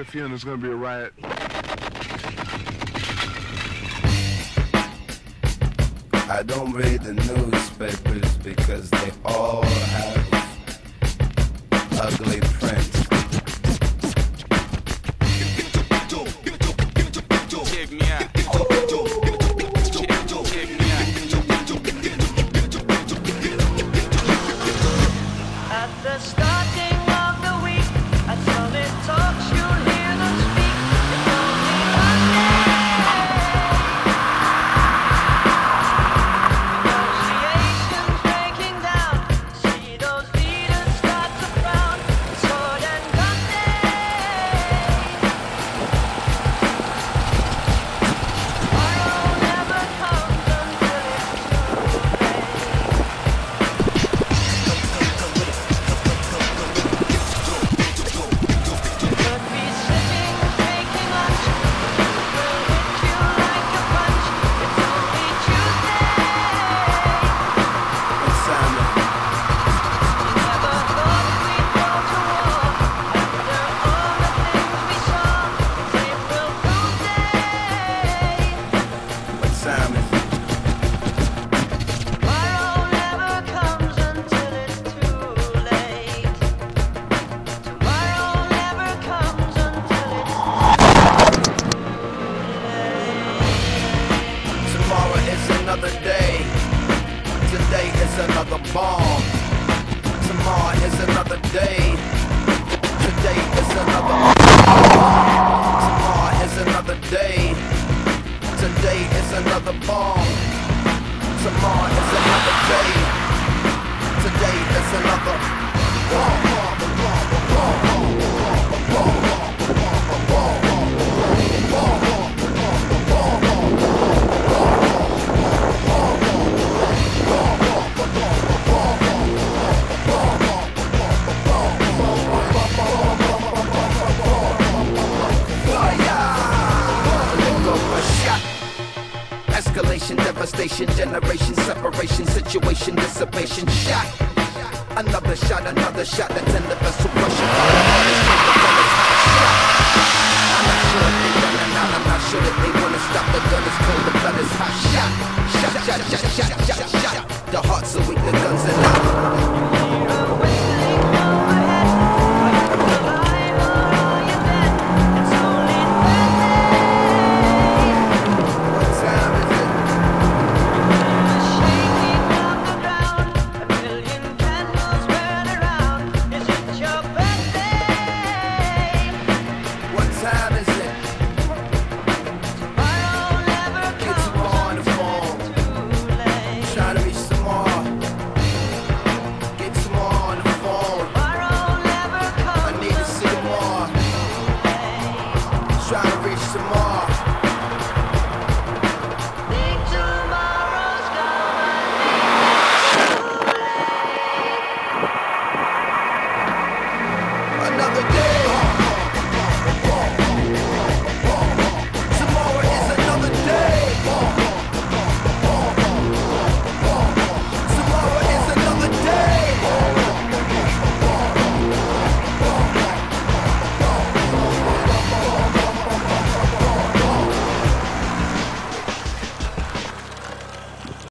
feeling there's gonna be a riot. I don't read the newspapers because they all have ugly prints. Check me out. At the starting of the week, at Summit Talks, you'll hear them speak. It's only Monday. Negotiations breaking down. See those leaders start to frown. Sword and gun day. Tomorrow never comes until it's too late. Could be sitting, taking lunch. Will hit you like a punch. It's only Tuesday. What's Simon? Never thought we'd go to war. After all the things we saw, it's April Fool's Day. What's Simon? Tomorrow never comes until it's too late. Tomorrow never comes until it's Tomorrow is another day. Today is another bomb. Tomorrow is another day. Today is another Tomorrow is another day. Today is another bomb. Tomorrow is another day. Today is another bomb. Escalation, devastation, generation, separation, situation, dissipation, shot. Another shot that's in the vessel, rushing. I'm not sure if they